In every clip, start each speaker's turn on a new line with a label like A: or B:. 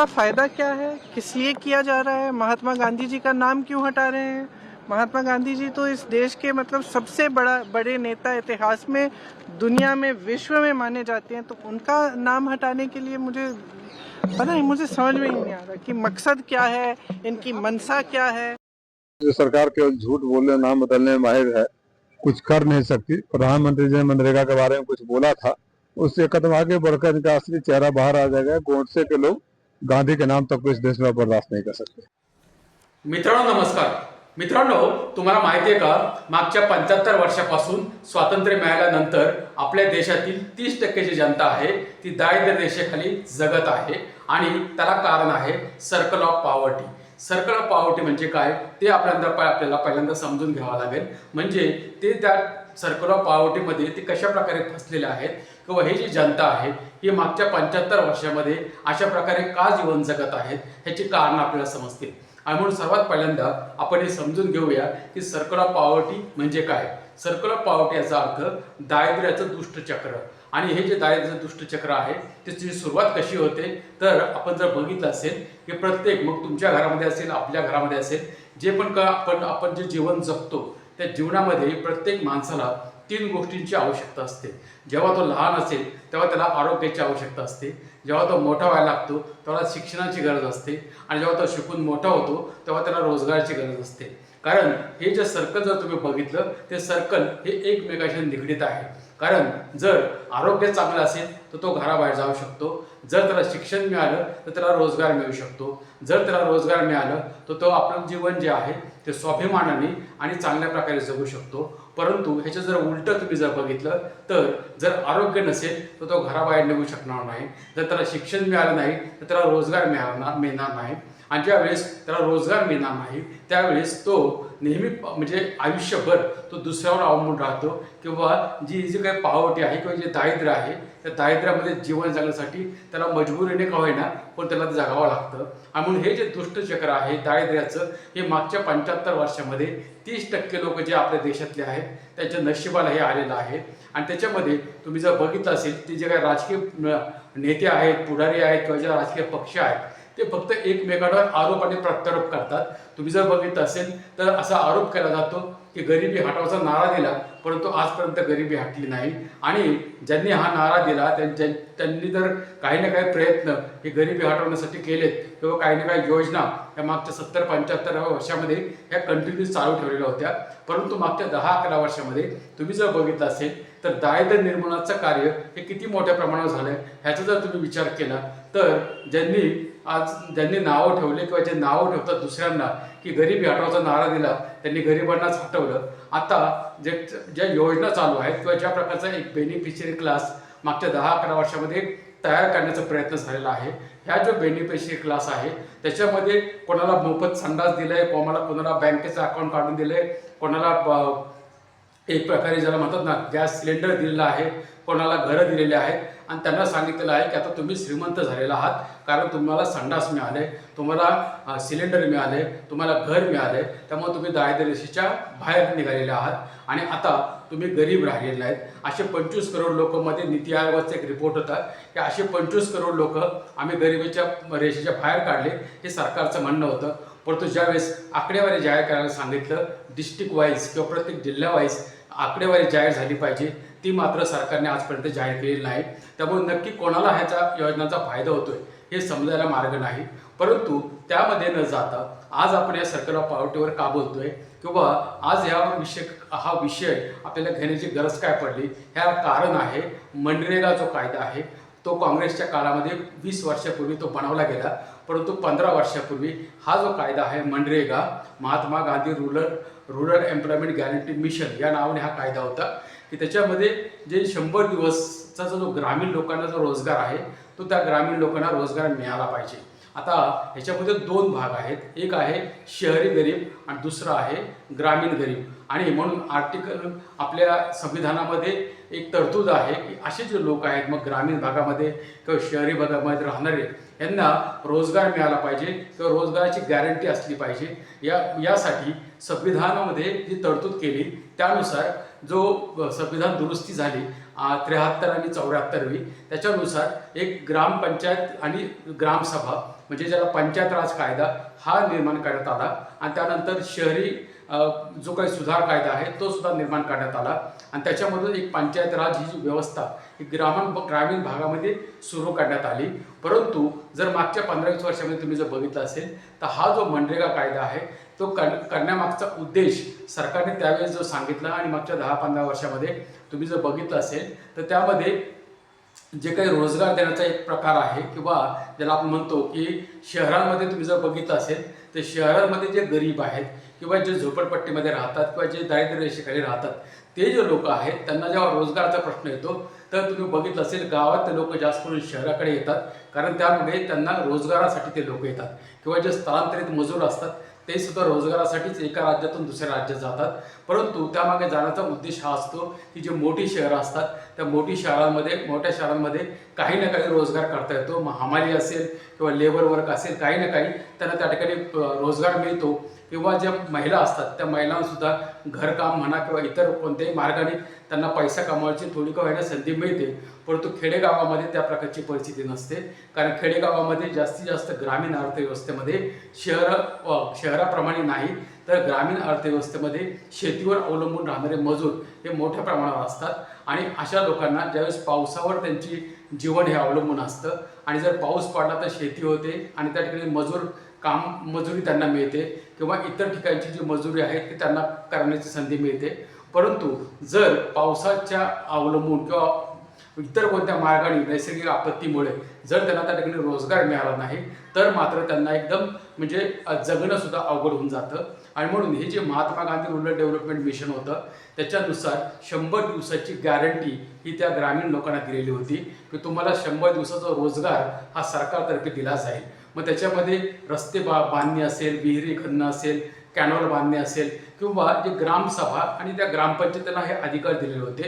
A: का फायदा क्या है, किस लिए किया जा रहा है, महात्मा गांधी जी का नाम क्यों हटा रहे हैं। महात्मा गांधी जी तो इस देश के मतलब सबसे बड़े नेता इतिहास में, दुनिया में, विश्व में माने जाते हैं, तो उनका नाम हटाने के लिए मुझे पता नहीं, मुझे समझ में ही नहीं आ रहा कि मकसद क्या है, इनकी मंशा क्या है।
B: जो सरकार केवल झूठ बोलने, नाम बदलने में माहिर है, कुछ कर नहीं सकती। प्रधानमंत्री जी ने मनरेगा के बारे में कुछ बोला था, उससे कदम आगे बढ़कर इनका असली चेहरा बाहर आ जाएगा। गोडसे के लोग गांधी के नाम तक को इस देश में बर्दाश्त नहीं कर सकते।
C: मित्रांनो नमस्कार। मित्रांनो, तुम्हाला माहिती आहे का, मागच्या 75 वर्षापासून स्वातंत्र्य मिळाल्यानंतर आपल्या देशातील 30% जी जनता आहे ती दारिद्र्य रेषेखाली जगत आहे आणि त्याला कारण आहे circle of poverty. Circle of poverty म्हणजे काय ते आपल्याला पहिल्यांदा समजून घ्यावं लागेल। म्हणजे ते त्या सर्कल ऑफ पॉवर्टीमध्ये ते कशा प्रकारे फसलेले आहेत किंवा ही जी जनता आहे ही मागच्या 75 वर्षामध्ये अशा प्रकारे का जीवन जगत आहेत ह्याची कारण आपल्याला समजतील। आणि म्हणून सर्वात पहिल्यांदा आपण हे समजून घेऊया की सर्कल ऑफ पॉवर्टी म्हणजे काय। सर्कल ऑफ पॉवर्टी याचा अर्थ दारिद्र्याचं दुष्टचक्र। आणि हे जे दारिद्र्याचं दुष्टचक्र आहे त्याची सुरुवात कशी होते तर आपण जर बघितलं असेल की प्रत्येक, मग तुमच्या घरामध्ये असेल, आपल्या घरामध्ये असेल, जे पण का आपण जे जीवन जगतो त्या जीवनामध्ये प्रत्येक माणसाला 3 गोष्टींची आवश्यकता असते। जेव्हा तो लहान असेल तेव्हा त्याला आरोग्याची आवश्यकता असते, जेव्हा तो मोठा व्हायला लागतो तेव्हा शिक्षणाची गरज असते, आणि जेव्हा तो शिकून मोठा होतो तेव्हा त्याला रोजगाराची गरज असते। कारण हे जे सर्कल जर तुम्ही बघितलं ते सर्कल हे एकमेकाशी निगडीत आहे। कारण जर आरोग्य चांगलं असेल तर तो घराबाहेर जाऊ शकतो, जर त्याला शिक्षण मिळालं तर त्याला रोजगार मिळू शकतो, जर त्याला रोजगार मिळालं तर तो आपलं जीवन जे आहे ते स्वाभिमानाने आणि चांगल्या प्रकारे जगू शकतो। परंतु ह्याचं जर उलटं तुम्ही जर बघितलं तर जर आरोग्य नसेल तर तो घराबाहेर निघू शकणार नाही, जर त्याला शिक्षण मिळालं नाही तर त्याला रोजगार मिळणार नाही, आणि ज्यावेळेस त्याला रोजगार मिळणार नाही त्यावेळेस तो नेहमी म्हणजे आयुष्यभर तो दुसऱ्यावर अवलंबून राहतो, किंवा जी काही पॉवर्टी आहे किंवा जे दारिद्र्य आहे त्या दारिद्र्यामध्ये जीवन जगण्यासाठी त्याला मजबुरीने का होईना पण त्याला जगावं लागतं। आणि म्हणून हे जे दुष्टचक्र आहे दारिद्र्याचं हे मागच्या 75 वर्षामध्ये 30% लोक जे आपल्या देशातले आहेत त्यांच्या नशिबाला हे आलेलं आहे। आणि त्याच्यामध्ये तुम्ही जर बघितलं असेल ते जे काही राजकीय नेते आहेत, पुढारी आहेत किंवा जे राजकीय पक्ष आहेत ते फक्त एकमेकांवर आरोप आणि प्रत्यारोप करतात। तुम्ही जर बघितलं असेल तर असा आरोप केला जातो की गरिबी हटवायचा नारा दिला परंतु आजपर्यंत गरिबी हटली नाही, आणि ज्यांनी हा नारा दिला त्यांनी जर काही ना काही प्रयत्न हे गरिबी हटवण्यासाठी केलेत किंवा काही ना काही योजना या मागच्या 70-75 वर्षामध्ये ह्या कंटिन्यूस चालू ठेवलेल्या होत्या। परंतु मागच्या 10-11 वर्षामध्ये तुम्ही जर बघितलं असेल तर दारिद्र्य निर्मूलनाचं कार्य हे किती मोठ्या प्रमाणावर झालंय ह्याचा जर तुम्ही विचार केला तर ज्यांनी नावं ठेवले किंवा जे नावं ठेवतात दुसऱ्यांना की गरिबी हटवायचा नारा दिला त्यांनी गरिबांनाच हटवलं। आता ज्या योजना चालू आहेत किंवा ज्या प्रकारचा एक बेनिफिशियरी क्लास मागच्या 10-11 वर्षामध्ये तयार करण्याचा प्रयत्न झालेला आहे, ह्या जो बेनिफिशियरी क्लास आहे त्याच्यामध्ये कोणाला मोफत संडास दिलाय, कोणाला बँकेचं अकाउंट काढून दिलंय, कोणाला एक प्रकारे ज्याला म्हणतात ना गॅस सिलेंडर दिलेला आहे, कोणाला घरं दिलेले आहेत, आणि त्यांना सांगितलेलं आहे की आता तुम्ही श्रीमंत झालेला आहात कारण तुम्हाला संडास मिळाले, तुम्हाला सिलेंडर मिळाले, तुम्हाला घर मिळाले, त्यामुळे तुम्ही दारिद्र्य रेषेच्या बाहेर निघालेले आहात आणि आता तुम्ही गरीब राहिलेले आहेत। असे 25 करोड लोकांमध्ये नीती आयोगाचा एक रिपोर्ट होता की असे 25 करोड लोक आम्ही गरिबीच्या रेषेच्या बाहेर काढले, हे सरकारचं म्हणणं होतं। परंतु ज्यावेळेस आकडेवारी जाहीर करायला सांगितलं डिस्ट्रिक्ट वाईज किंवा प्रत्येक जिल्ह्यावाईज आकडेवारी जाहीर झाली पाहिजे, ती मात्र सरकारने आजपर्यंत जाहीर केलेली नाही। त्यामुळे नक्की कोणाला ह्याच्या योजनांचा फायदा होतोय हे समजायला मार्ग नाही। परंतु त्यामध्ये न जाता आज आपण या सर्कल ऑफ पॉवर्टीवर का बोलतोय किंवा आज हा विषय आपल्याला घेण्याची गरज काय पडली, ह्या कारण आहे मनरेगा जो कायदा आहे तो काँग्रेसच्या काळामध्ये 20 वर्षापूर्वी तो बनवला गेला, परंतु 15 वर्षापूर्वी हा जो कायदा आहे MNREGA, Mahatma Gandhi rural employment guarantee mission या नावाने हा कायदा होता की त्याच्यामध्ये जे 100 दिवसचा जो ग्रामीण लोकांना जो रोजगार आहे तो त्या ग्रामीण लोकांना रोजगार मिळाला पाहिजे। आता ह्याच्यामध्ये 2 भाग आहेत, एक आहे शहरी गरीब आणि दुसरा आहे ग्रामीण गरीब। आणि म्हणून आपल्या संविधानामध्ये एक तरतूद आहे की असे जे लोक आहेत मग ग्रामीण भागामध्ये किंवा शहरी भागामध्ये राहणारे यांना रोजगार मिळाला पाहिजे किंवा रोजगाराची गॅरंटी असली पाहिजे। यासाठी संविधानामध्ये जी तरतूद केली त्यानुसार जो संविधान दुरुस्ती झाली 73 आणि 74वी, त्याच्यानुसार एक ग्रामपंचायत आणि ग्रामसभा म्हणजे ज्याला पंचायत राज कायदा हा निर्माण करण्यात आला आणि त्यानंतर शहरी जो काही सुधार कायदा आहे तो सुद्धा निर्माण करण्यात आला आणि त्याच्यामधून एक पंचायत राज ही जी व्यवस्था ही ग्रामीण भागामध्ये सुरू करण्यात आली. परंतु जर मागच्या 15-20 वर्षामध्ये तुम्ही जर बघितलं असेल तर हा जो मनरेगा कायदा आहे तो करण्यामागचा उद्देश सरकारने त्यावेळेस जो सांगितला आणि मागच्या 10-15 वर्षामध्ये तुम्ही जर बघितलं असेल तर त्यामध्ये जे काही रोजगार देण्याचा एक प्रकार आहे किंवा ज्याला आपण म्हणतो की शहरांमध्ये तुम्ही जर बघितलं असेल तर शहरांमध्ये जे गरीब आहेत किंवा जे झोपडपट्टीमध्ये राहतात किंवा जे दारिद्र्य रेषेखाली राहतात ते जे लोक आहेत त्यांना जेव्हा रोजगाराचा प्रश्न येतो तर तुम्ही बघितलं असेल गावात ते लोक जास्त करून शहराकडे येतात कारण त्यामुळे त्यांना रोजगारासाठी ते लोक येतात किंवा जे स्थलांतरित मजूर असतात ते सुद्धा रोजगारासाठीच एका राज्यातून दुसऱ्या राज्यात जातात. परंतु त्यामागे जाण्याचा उद्देश हा असतो की जे मोठी शहरं असतात त्या मोठ्या शहरांमध्ये काही ना काही रोजगार करता येतो. मग हमाली असेल किंवा लेबर वर्क असेल काही ना काही त्यांना त्या ठिकाणी रोजगार मिळतो किंवा ज्या महिला असतात त्या महिलांनासुद्धा घरकाम म्हणा किंवा इतर कोणत्याही मार्गाने त्यांना पैसा कमवायची थोडी का होईना संधी मिळते. परंतु खेडेगावामध्ये त्या प्रकारची परिस्थिती नसते कारण खेडेगावामध्ये जास्तीत जास्त ग्रामीण अर्थव्यवस्थेमध्ये शहराप्रमाणे नाही तर ग्रामीण अर्थव्यवस्थेमध्ये शेतीवर अवलंबून राहणारे मजूर हे मोठ्या प्रमाणावर असतात आणि अशा लोकांना ज्यावेळेस पावसावर त्यांची जीवन हे अवलंबून असतं आणि जर पाऊस पडला तर शेती होते आणि त्या ठिकाणी मजुरी त्यांना मिळते किंवा इतर ठिकाणची जी मजुरी आहे ती त्यांना करण्याची संधी मिळते. परंतु जर पावसाच्या अवलंबून किंवा इतर कोणत्या मार्गाने नैसर्गिक आपत्तीमुळे जर त्यांना त्या ठिकाणी रोजगार मिळाला नाही तर मात्र त्यांना एकदम म्हणजे जगणं सुद्धा अवघड होऊन जातं. आणि म्हणून हे जे Mahatma Gandhi rural development mission होतं त्याच्यानुसार 100 दिवसाची गॅरंटी ही त्या ग्रामीण लोकांना दिलेली होती की तुम्हाला 100 दिवसाचा रोजगार हा सरकारतर्फे दिला जाईल. मग त्याच्यामध्ये रस्ते बांधणी असेल, विहिरी खणणं असेल, कॅनॉल बांधणे असेल किंवा जे ग्रामसभा आणि त्या ग्रामपंचायतीला हे अधिकार दिलेले होते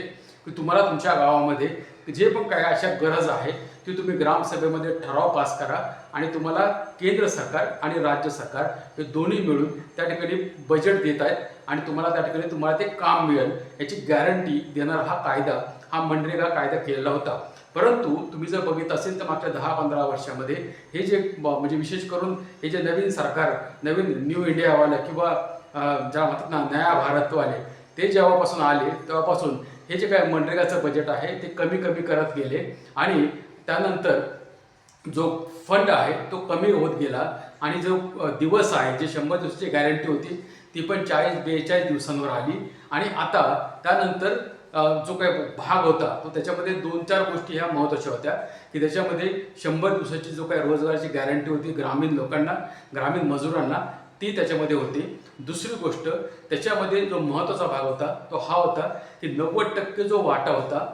C: की तुम्हाला तुमच्या गावामध्ये जे पण काय अशा गरज आहे ती तुम्ही ग्रामसभेमध्ये ठराव पास करा आणि तुम्हाला केंद्र सरकार आणि राज्य सरकार हे दोन्ही मिळून त्या ठिकाणी बजेट देत आहेत आणि तुम्हाला त्या ठिकाणी तुम्हाला ते काम मिळेल याची गॅरंटी देणारा हा कायदा हा मनरेगा कायदा केलेला होता. परंतु तुम्ही जर बघितलं असेल तर मागच्या 10-15 वर्षामध्ये हे जे म्हणजे विशेष करून हे जे नवीन सरकार नवीन न्यू इंडियावालं किंवा ज्या म्हणतात ना नया भारतवाले ते जेव्हापासून आले तेव्हापासून हे जे काय मनरेगाचं बजेट आहे ते कमी करत गेले आणि त्यानंतर जो फंड आहे तो कमी होत गेला आणि जो दिवस आहे जे 100 दिवसाची गॅरंटी होती ती पण 40-42 दिवसांवर आली आणि आता त्यानंतर जो काही भाग होता तो त्याच्यामध्ये 2-4 गोष्टी ह्या महत्त्वाच्या होत्या की त्याच्यामध्ये 100 दिवसाची जो काही रोजगाराची गॅरंटी होती ग्रामीण लोकांना ग्रामीण मजुरांना ती त्याच्यामध्ये होती. दुसरी गोष्ट त्याच्यामध्ये जो महत्त्वाचा भाग होता तो हा होता की 90% जो वाटा होता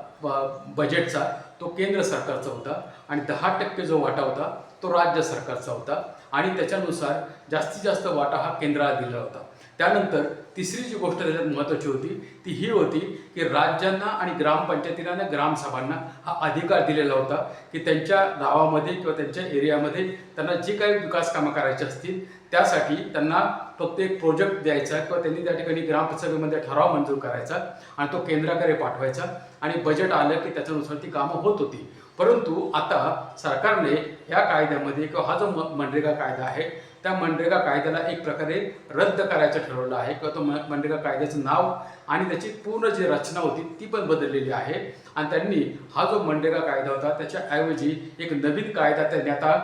C: बजेटचा तो केंद्र सरकारचा होता आणि 10% जो वाटा होता तो राज्य सरकारचा होता आणि त्याच्यानुसार जास्तीत जास्त वाटा हा केंद्राला दिला होता. त्यानंतर तिसरी जी गोष्ट त्याच्यात महत्त्वाची होती ती ही होती की राज्यांना आणि ग्रामपंचायतींना आणि ग्रामसभांना हा अधिकार दिलेला होता की त्यांच्या गावामध्ये किंवा त्यांच्या एरियामध्ये त्यांना जे काही विकास कामं करायची असतील त्यासाठी त्यांना फक्त एक प्रोजेक्ट द्यायचा किंवा त्यांनी त्या ठिकाणी ग्रामसभेमध्ये ठराव मंजूर करायचा आणि तो केंद्राकडे पाठवायचा आणि बजेट आलं की त्याच्यानुसार ती कामं होत होती. परंतु आता सरकारने ह्या कायद्यामध्ये किंवा हा जो मनरेगा कायदा आहे त्या मनरेगा कायद्याला एक प्रकारे रद्द करायचं ठरवलं आहे किंवा तो मनरेगा कायद्याचं नाव आणि त्याची पूर्ण जी रचना होती ती पण बदललेली आहे आणि त्यांनी हा जो मनरेगा कायदा होता त्याच्याऐवजी एक नवीन कायदा त्यांनी आता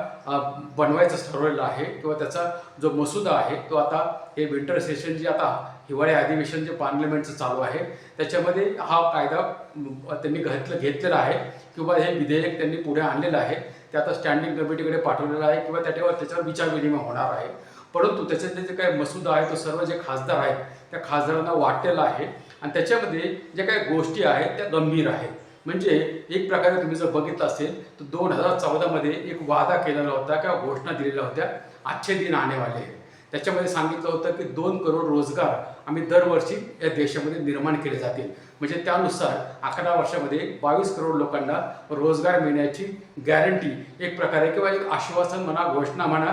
C: बनवायचं ठरवलेलं आहे किंवा त्याचा जो मसुदा आहे तो आता हे विंटर सेशन जे आता हिवाळी अधिवेशन जे पार्लमेंटचं चालू आहे त्याच्यामध्ये हा कायदा त्यांनी घेतलेला आहे किंवा हे विधेयक त्यांनी पुढे आणलेलं आहे ते आता स्टँडिंग कमिटीकडे पाठवलेलं आहे किंवा त्याच्यावर विचार विनिमय होणार आहे. परंतु त्याच्यातले जे काही मसुदा आहे तो सर्व जे खासदार आहेत त्या खासदारांना वाटलेला आहे आणि त्याच्यामध्ये ज्या काही गोष्टी आहेत त्या गंभीर आहेत. म्हणजे एक प्रकारे तुम्ही जर बघितलं असेल तर 2014मध्ये एक वादा केलेला होता किंवा घोषणा दिलेल्या होत्या अच्छे दिन आने वाले हैं. त्याच्यामध्ये सांगितलं होतं की 2 करोड रोजगार आम्ही दरवर्षी या देशामध्ये निर्माण केले जातील. म्हणजे त्यानुसार 11 वर्षामध्ये 22 करोड लोकांना रोजगार मिळण्याची गॅरंटी एक प्रकारे किंवा एक आश्वासन म्हणा घोषणा म्हणा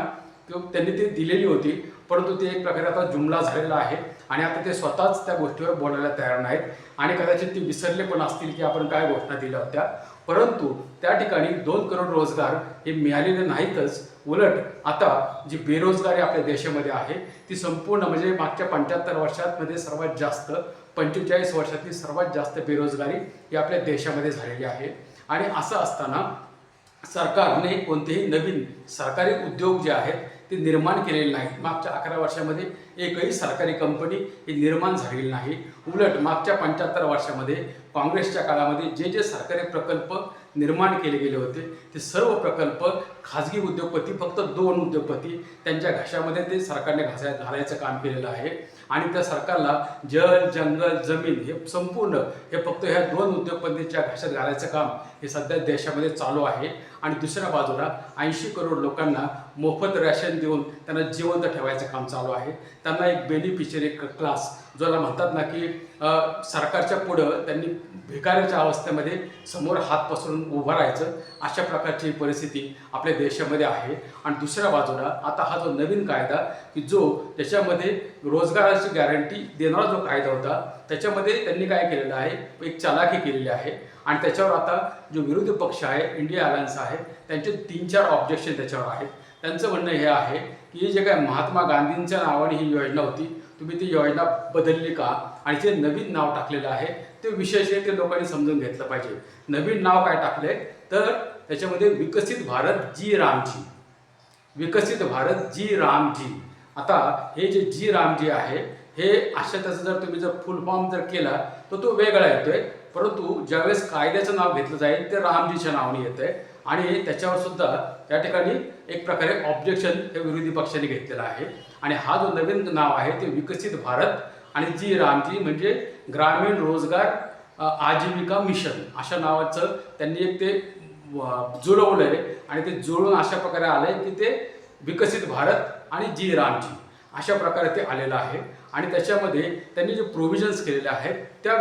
C: किंवा त्यांनी ती दिलेली होती, परंतु ते एक प्रकारे आता जुमला झालेला आहे आणि आता ते स्वतःच त्या गोष्टीवर बोलायला तयार नाहीत आणि कदाचित ते विसरले पण असतील की आपण काय घोषणा दिल्या होत्या. परंतु त्या ठिकाणी 2 करोड रोजगार हे मिळालेले नाहीतच, उलट आता जी बेरोजगारी आपल्या देशामध्ये आहे ती संपूर्ण म्हणजे मागच्या 75 वर्षांमध्ये सर्वात जास्त, 45 वर्षातली सर्वात जास्त बेरोजगारी ही आपल्या देशामध्ये झालेली आहे. आणि असं असताना सरकारने कोणतेही नवीन सरकारी उद्योग जे आहेत ते निर्माण केलेले नाहीत. मागच्या 11 वर्षामध्ये एकही सरकारी कंपनी ही निर्माण झालेली नाही. उलट मागच्या 75 वर्षामध्ये काँग्रेसच्या काळामध्ये जे जे सरकारी प्रकल्प निर्माण केले गेले होते ते सर्व प्रकल्प खाजगी उद्योगपती, फक्त 2 उद्योगपती त्यांच्या घशामध्ये ते सरकारने घालायचं काम केलेलं आहे. आणि त्या सरकारला जल, जंगल, जमीन हे संपूर्ण हे फक्त ह्या 2 उद्योगपतींच्या घशात घालायचं काम हे सध्या देशामध्ये चालू आहे. आणि दुसऱ्या बाजूला 80 करोड लोकांना मोफत रॅशन देऊन त्यांना जिवंत ठेवायचं काम चालू आहे. त्यांना एक बेनिफिशियरी क्लास ज्याला म्हणतात ना की सरकारच्या पुढं त्यांनी भिकाऱ्याच्या अवस्थेमध्ये समोर हात पसरून उभं राहायचं, अशा प्रकारची परिस्थिती आपल्या देशामध्ये आहे. आणि दुसऱ्या बाजूला आता हा जो नवीन कायदा की जो त्याच्यामध्ये रोजगाराची गॅरंटी देणारा जो कायदा होता त्याच्यामध्ये त्यांनी काय केलेलं आहे, एक चालाकी केलेली आहे. आणि त्याच्यावर आता जो विरोधी पक्ष आहे, इंडिया अलायन्स आहे, त्यांचे 3-4 ऑब्जेक्शन त्याच्यावर आहेत. त्यांचं म्हणणं हे आहे की जे काय महात्मा गांधींच्या नावाने ही योजना होती, तुम्ही ती योजना बदलली का, आणि जे नवीन नाव टाकलेलं आहे ते विशेष आहे, ते लोकांनी समजून घेतलं पाहिजे. नवीन नाव काय टाकले तर त्याच्यामध्ये विकसित भारत जी रामजी, विकसित भारत जी रामजी. आता हे जे जी रामजी आहे हे अशा त्याचं जर तुम्ही जर फुल फॉर्म जर केला तर तो वेगळा येतोय, परंतु ज्यावेळेस कायद्याचं नाव घेतलं जाईल ते रामजीच्या नावाने येतंय. आणि त्याच्यावर सुद्धा त्या ठिकाणी एक प्रकारे ऑब्जेक्शन हे विरोधी पक्षाने घेतलेलं आहे. आणि हा जो नवीन नाव आहे ते विकसित भारत आणि जी रामजी म्हणजे ग्रामीण रोजगार आजीविका मिशन अशा नावाचं त्यांनी एक ते जुळवलंय. आणि ते जुळून अशा प्रकारे आलंय की ते विकसित भारत आणि जी रामजी अशा प्रकारे ते आलेलं आहे. आणि त्याच्यामध्ये त्यांनी जे प्रोव्हिजन्स केलेले आहेत त्या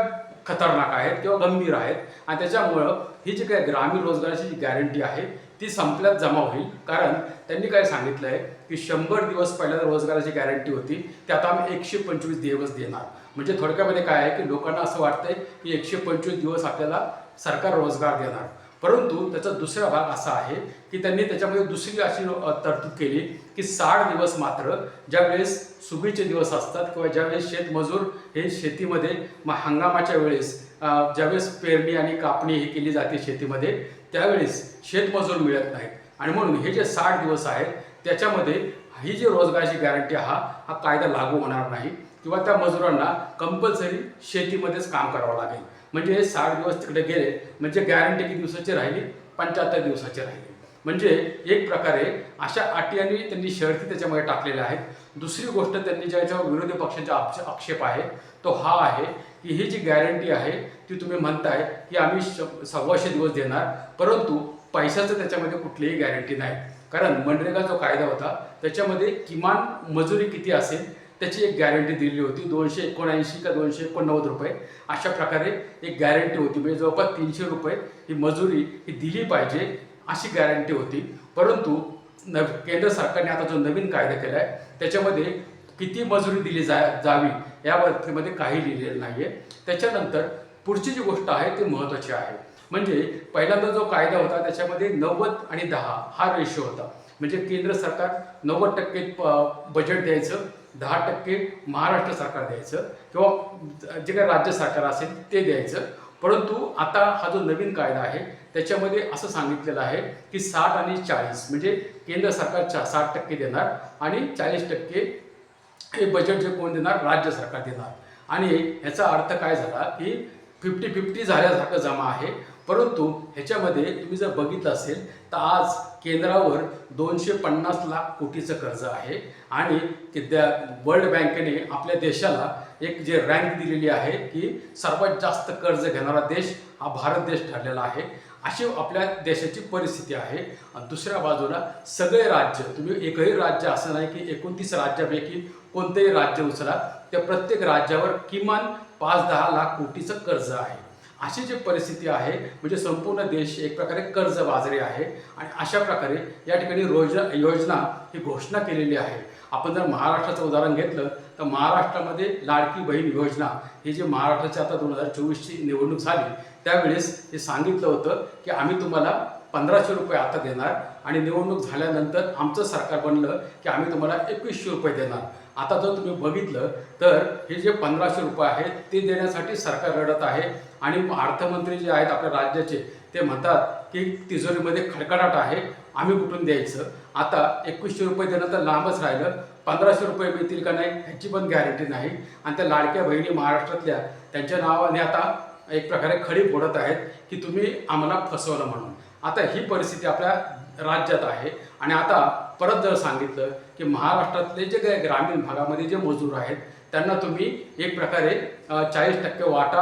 C: खतरनाक आहेत किंवा गंभीर आहेत. आणि त्याच्यामुळं ही जी काय ग्रामीण रोजगाराची जी गॅरंटी आहे ती संपल्यात जमा होईल. कारण त्यांनी काय सांगितलं आहे की 100 दिवस पहिल्यांदा रोजगाराची गॅरंटी होती, ते आता आम्ही 125 दिवस देणार. म्हणजे थोडक्यामध्ये काय आहे की लोकांना असं वाटतंय की 125 दिवस आपल्याला सरकार रोजगार देणार. परंतु त्याचा दुसरा भाग असा आहे की त्यांनी त्याच्यामध्ये दुसरी अशी तरतूद केली की 60 दिवस मात्र ज्यावेळेस सुगीचे दिवस असतात किंवा ज्यावेळेस शेतमजूर हे शेतीमध्ये हंगामाच्या वेळेस ज्यावेळेस पेरणी आणि कापणी ही केली जाते शेतीमध्ये त्यावेळेस शेतमजूर मिळत नाहीत. आणि म्हणून हे जे 60 दिवस आहेत त्याच्यामध्ये ही जी रोजगाराची गॅरंटी हा कायदा लागू होणार नाही किंवा त्या मजुरांना कंपल्सरी शेतीमध्येच काम करावं लागेल. म्हणजे 60 दिवस तिकडे गेले म्हणजे गॅरंटी किती दिवसाची राहिली, 75 दिवसाची राहिली. म्हणजे एक प्रकारे अशा अटी आणि त्यांनी शर्ती त्याच्यामध्ये टाकलेल्या आहेत. दुसरी गोष्ट त्यांनी ज्याच्यावर विरोधी पक्षांचा आक्षेप आहे तो हा आहे की ही जी गॅरंटी आहे ती तुम्ही म्हणताय की आम्ही 125 दिवस देणार, परंतु पैशाचं त्याच्यामध्ये कुठलीही गॅरंटी नाही. कारण मनरेगा जो कायदा होता त्याच्यामध्ये किमान मजुरी किती असेल त्याची एक गॅरंटी दिली होती, 279 का 289 रुपये अशा प्रकारे एक गॅरंटी होती. म्हणजे जवळपास 300 रुपये ही मजुरी ही दिली पाहिजे अशी गॅरंटी होती. परंतु केंद्र सरकारने आता जो नवीन कायदा केला आहे त्याच्यामध्ये किती मजुरी दिली जावी या बाबतीमध्ये काही लिहिलेलं नाही आहे. त्याच्यानंतर पुढची जी गोष्ट आहे ती महत्त्वाची आहे. म्हणजे पहिल्यांदा जो कायदा होता त्याच्यामध्ये 90 आणि 10 हा रेशो होता. म्हणजे केंद्र सरकार 90% बजेट द्यायचं, 10% महाराष्ट्र सरकार द्यायचं किंवा जे काही राज्य सरकार असेल ते द्यायचं. परंतु आता हा जो नवीन कायदा आहे त्याच्यामध्ये असं सांगितलेलं आहे की 60 आणि 40 म्हणजे केंद्र सरकार 60% देणार आणि 40% हे बजेट जे कोण देणार, राज्य सरकार देणार. आणि ह्याचा अर्थ काय झाला की 50-50 झाल्यासारखं जमा आहे. परंतु ह्याच्यामध्ये तुम्ही जर बघितलं असेल तर आज केंद्रावर 250 लाख कोटीचं कर्ज आहे आणि वर्ल्ड बँकेने आपल्या देशाला एक जे रँक दिलेली आहे की सर्वात जास्त कर्ज घेणारा देश हा भारत देश ठरलेला आहे. अशी आपल्या देशाची परिस्थिती आहे. आणि दुसऱ्या बाजूला सगळे राज्य, तुम्ही एकही राज्य असं नाही की 29 राज्यापैकी कोणतेही राज्य उचला त्या प्रत्येक राज्यावर किमान 5-10 लाख कोटीचं कर्ज आहे. अशी जी परिस्थिती आहे म्हणजे संपूर्ण देश एक प्रकारे कर्जबाजारी आहे आणि अशा प्रकारे या ठिकाणी योजना ही घोषणा केलेली आहे. आपण जर महाराष्ट्राचं उदाहरण घेतलं तर महाराष्ट्रामध्ये लाडकी बहीण योजना ही जी महाराष्ट्राची आता 2024ची निवडणूक झाली त्यावेळेस हे सांगितलं होतं की आम्ही तुम्हाला 1500 रुपये आता देणार आणि निवडणूक झाल्यानंतर आमचं सरकार बनलं की आम्ही तुम्हाला 2100 रुपये देणार. आता जर तुम्ही बघितलं तर हे जे 1500 रुपये आहेत ते देण्यासाठी सरकार रडत आहे आणि अर्थमंत्री जे आहेत आपल्या राज्याचे ते म्हणतात की तिजोरीमध्ये खडखडाट आहे, आम्ही कुठून द्यायचं. आता 2100 रुपये देणं तर लांबच राहिलं, 1500 रुपये मिळतील का नाही ह्याची पण गॅरंटी नाही. आणि त्या लाडक्या बहिणी महाराष्ट्रातल्या त्यांच्या नावाने आता एक प्रकारे खडी फोडत आहेत की तुम्ही आम्हाला फसवलं म्हणून. आता ही परिस्थिती आपल्या राज्यात आहे. आणि आता परत जर सांगितलं की महाराष्ट्रातले जे काही ग्रामीण भागामध्ये जे मजूर आहेत त्यांना तुम्ही एक प्रकारे 40% वाटा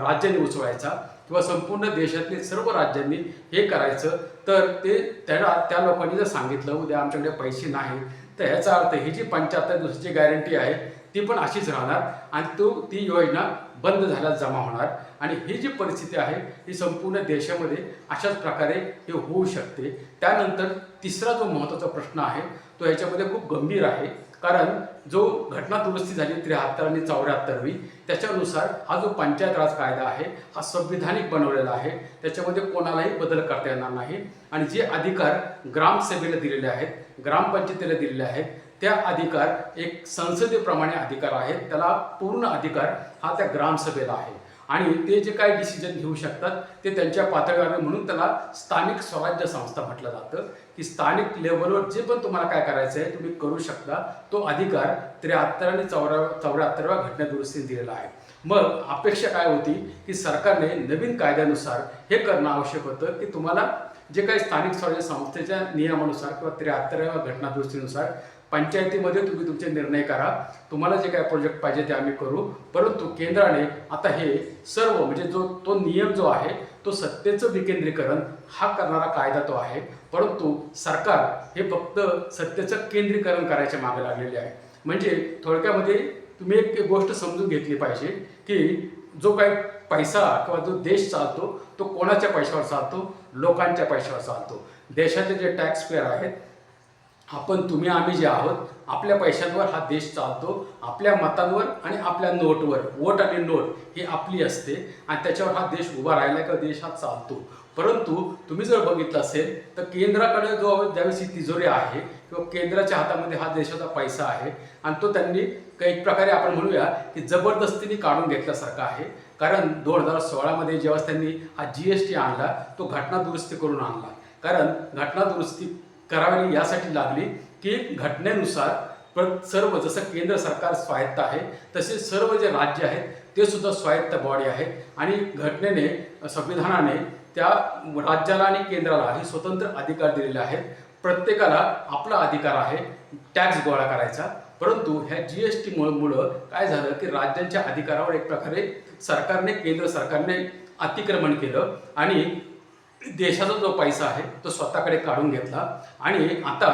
C: राज्याने उचलायचा किंवा संपूर्ण देशातले सर्व राज्यांनी हे करायचं, तर ते त्या लोकांनी जर सांगितलं उद्या आमच्याकडे पैसे नाही तर ह्याचा अर्थ ही जी 75 दिवसाची गॅरंटी आहे ती पण अशीच राहणार आणि ती योजना बंद झाल्यास जमा होणार. आणि ही जी परिस्थिती आहे ही संपूर्ण देशामध्ये अशाच प्रकारे हे होऊ शकते. त्यानंतर तिसरा जो महत्त्वाचा प्रश्न आहे तो ह्याच्यामध्ये खूप गंभीर आहे, कारण जो घटना दुरुस्ती झाली 73 आणि 74वी त्याच्यानुसार हा जो पंचायत राज कायदा आहे हा संविधानिक बनवलेला आहे. त्याच्यामध्ये कोणालाही बदल करता येणार नाही आणि जे अधिकार ग्रामसभेला दिलेले आहेत, ग्रामपंचायतीला दिलेले आहेत, त्या अधिकार एक संसदेप्रमाणे अधिकार आहेत. त्याला पूर्ण अधिकार हा त्या ग्रामसभेला आहे आणि ते जे काही डिसिजन घेऊ शकतात ते त्यांच्या पातळीवर, म्हणून त्याला स्थानिक स्वराज्य संस्था म्हटलं जातं की स्थानिक लेवलवर जे पण तुम्हाला काय करायचं आहे तुम्ही करू शकता. तो अधिकार 73 आणि 74व्या घटना दुरुस्तीने दिलेला आहे. मग अपेक्षा काय होती की सरकारने नवीन कायद्यानुसार हे करणं आवश्यक होतं की तुम्हाला जे काही स्थानिक स्वराज्य संस्थेच्या नियमानुसार किंवा 73व्या घटना दुरुस्तीनुसार पंचायतीमध्ये तुम्ही तुमचे निर्णय करा, तुम्हाला जे काय प्रोजेक्ट पाहिजे ते आम्ही करू. परंतु केंद्राने आता हे सर्व म्हणजे तो नियम जो आहे तो सत्तेचं विकेंद्रीकरण हा करणारा कायदा तो आहे. परंतु सरकार हे फक्त सत्तेचं केंद्रीकरण करायच्या मागे लागलेले आहे. म्हणजे थोडक्यामध्ये तुम्ही एक गोष्ट समजून घेतली पाहिजे की जो काही पैसा किंवा जो देश चालतो तो कोणाच्या पैशावर चालतो, लोकांच्या पैशावर चालतो. देशाचे जे टॅक्स पेअर आहेत आपण तुम्ही आम्ही जे आहोत आपल्या पैशांवर हा देश चालतो, आपल्या मतांवर आणि आपल्या नोटवर. वोट आणि नोट ही आपली असते आणि त्याच्यावर हा देश उभा राहिला किंवा देश हा चालतो. परंतु तुम्ही जर बघितलं असेल तर केंद्राकडे ज्यावेळेस ही तिजोरी आहे किंवा केंद्राच्या हातामध्ये हा देशाचा पैसा आहे आणि तो त्यांनी एक प्रकारे आपण म्हणूया की जबरदस्तीने काढून घेतल्यासारखा आहे. कारण 2016मध्ये जेव्हा त्यांनी हा GST आणला तो घटना दुरुस्ती करून आणला. कारण घटना दुरुस्ती करावी यासाठी लागली की घटनेनुसार सर्व जसं केंद्र सरकार स्वायत्त आहे तसे सर्व जे राज्य आहेत ते सुद्धा स्वायत्त बॉडी आहेत आणि घटनेने संविधानाने त्या राज्याला आणि केंद्राला हे स्वतंत्र अधिकार दिलेले आहेत. प्रत्येकाला आपला अधिकार आहे टॅक्स गोळा करायचा. परंतु ह्या GST मुळे काय झालं की राज्यांच्या अधिकारावर एक प्रकारे केंद्र सरकारने अतिक्रमण केलं आणि देशाचा जो पैसा आहे तो स्वतःकडे काढून घेतला. आणि आता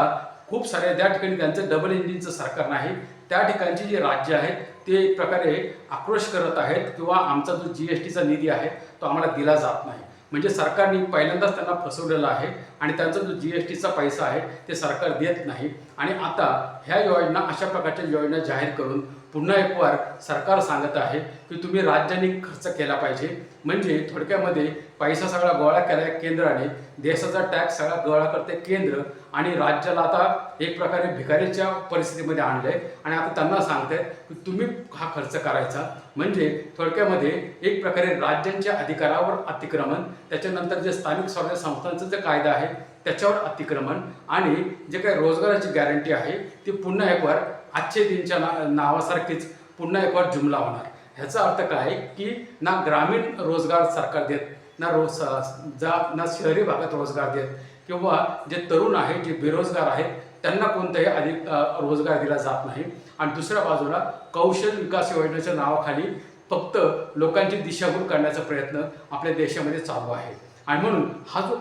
C: खूप साऱ्या ज्या ठिकाणी त्यांचं डबल इंजिनचं सरकार नाही त्या ठिकाणची जी राज्य आहेत ते एक प्रकारे आक्रोश करत आहेत किंवा आमचा जो GSTचा निधी आहे तो आम्हाला दिला जात नाही. म्हणजे सरकारने पहिल्यांदाच त्यांना फसवलेलं आहे आणि त्यांचा जो GSTचा पैसा आहे ते सरकार देत नाही. आणि आता ह्या योजना अशा प्रकारच्या योजना जाहीर करून पुन्हा एक वार सरकार सांगत आहे की तुम्ही राज्यांनी खर्च केला पाहिजे. म्हणजे थोडक्यामध्ये पैसा सगळा गोळा केला केंद्राने, देशाचा टॅक्स सगळा गोळा करते केंद्र आणि राज्याला आता एक प्रकारे भिकारीच्या परिस्थितीमध्ये आणलंय आणि आता त्यांना सांगतायत की तुम्ही हा खर्च करायचा. म्हणजे थोडक्यामध्ये एक प्रकारे राज्यांच्या अधिकारावर अतिक्रमण, त्याच्यानंतर जे स्थानिक स्वराज्य संस्थांचा जे कायदा आहे त्याच्यावर अतिक्रमण आणि जे काही रोजगाराची गॅरंटी आहे ती पुन्हा एक वार आजचे दिनच्या नावासारखीच पुन्हा एक वार जुमला होणार. ह्याचा अर्थ काय की ना ग्रामीण रोजगार सरकार देत, ना शहरी भागात रोजगार देत किंवा जे तरुण आहेत जे बेरोजगार आहेत त्यांना कोणताही अधिक रोजगार दिला जात नाही. आणि दुसऱ्या बाजूला कौशल विकास योजनेच्या नावाखाली फक्त लोकांची दिशाभूल करण्याचा प्रयत्न आपल्या देशामध्ये चालू आहे. आणि म्हणून हा जो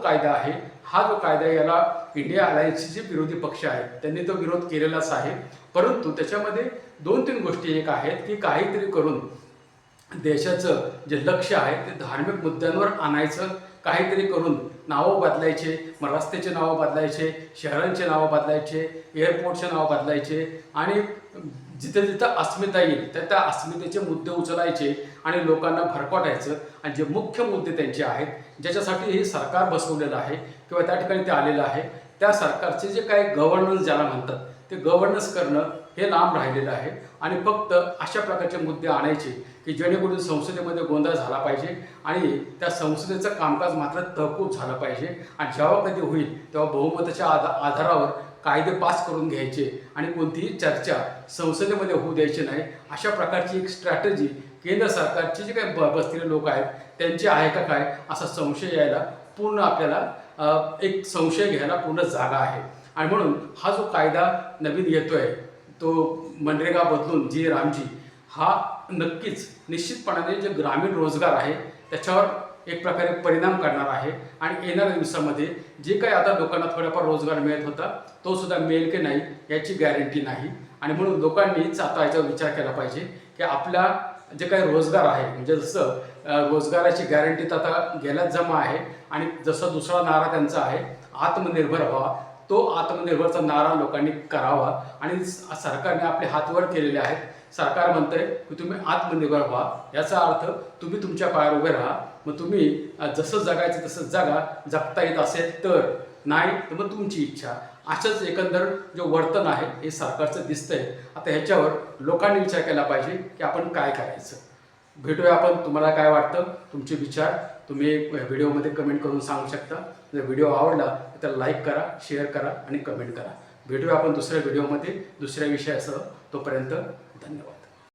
C: कायदा याला इंडिया अलायन्सचे जे विरोधी पक्ष आहेत त्यांनी तो विरोध केलेलाच आहे. परंतु त्याच्यामध्ये 2-3 गोष्टी एक आहेत की काहीतरी करून देशाचं जे लक्ष आहे ते धार्मिक मुद्द्यांवर आणायचं, काहीतरी करून नावं बदलायचे, मग रस्त्याचे नावं बदलायचे, शहरांचे नावं बदलायचे, एअरपोर्टचे नावं बदलायचे आणि जिथे जिथं अस्मिता येईल त्या अस्मितेचे मुद्दे उचलायचे आणि लोकांना भरकटायचं. आणि जे मुख्य मुद्दे त्यांचे आहेत, ज्याच्यासाठी हे सरकार बसवलेलं आहे किंवा त्या ठिकाणी ते आलेलं आहे, त्या सरकारचे जे काही गव्हर्नन्स ज्याला म्हणतात ते गव्हर्नन्स करणं हे लांब राहिलेलं आहे. आणि फक्त अशा प्रकारचे मुद्दे आणायचे की जेणेकरून संसदेमध्ये गोंधळ झाला पाहिजे आणि त्या संसदेचं कामकाज मात्र तहकूब झालं पाहिजे. आणि जेव्हा कधी होईल तेव्हा बहुमताच्या आधारावर कायदे पास करून घ्यायचे आणि कोणतीही चर्चा संसदेमध्ये होऊ द्यायची नाही. अशा प्रकारची एक स्ट्रॅटेजी केंद्र सरकारचे जे काही बसलेले लोक आहेत त्यांचे आहे का काय असा संशय यायला पूर्ण आपल्याला एक संशय घ्यायला पूर्ण जागा आहे. आणि म्हणून हा जो कायदा नवीन येतोय तो मनरेगा बदलून जी रामजी, हा नक्कीच निश्चितपणाने जे ग्रामीण रोजगार आहे त्याच्यावर एक प्रकारे परिणाम करणार आहे. आणि येणाऱ्या दिवसामध्ये जे काही आता लोकांना थोडाफार रोजगार मिळत होता तो सुद्धा मिळेल की नाही याची गॅरंटी नाही. आणि म्हणून लोकांनीच आता याचा विचार केला पाहिजे की आपला जे काही रोजगार आहे, म्हणजे जसं रोजगाराची गॅरंटी तर आता गेल्याच जमा आहे आणि जसं दुसरा नारा त्यांचा आहे आत्मनिर्भर व्हा, तो आत्मनिर्भरचा नारा लोकांनी करावा. आणि सरकारने आपले हात वर केलेले आहेत. सरकार म्हणतंय की तुम्ही आत्मनिर्भर व्हा, याचा अर्थ तुम्ही तुमच्या पायावर उभे राहा. मग तुम्ही जसं जगायचं तसं जगा, जगता येत असेल तर, नाही तर मग तुमची इच्छा. असंच एकंदर जो वर्तन आहे हे सरकारचं दिसतंय. आता ह्याच्यावर लोकांनी विचार केला पाहिजे की आपण काय करायचं. भेटूया आपण. तुम्हाला काय वाटतं, तुमचे विचार तुम्ही व्हिडिओमध्ये कमेंट करून सांगू शकता. जर व्हिडिओ आवडला तर त्याला लाईक करा, शेअर करा आणि कमेंट करा. भेटूया आपण दुसऱ्या व्हिडिओमध्ये दुसऱ्या विषयासह. तोपर्यंत धन्यवाद.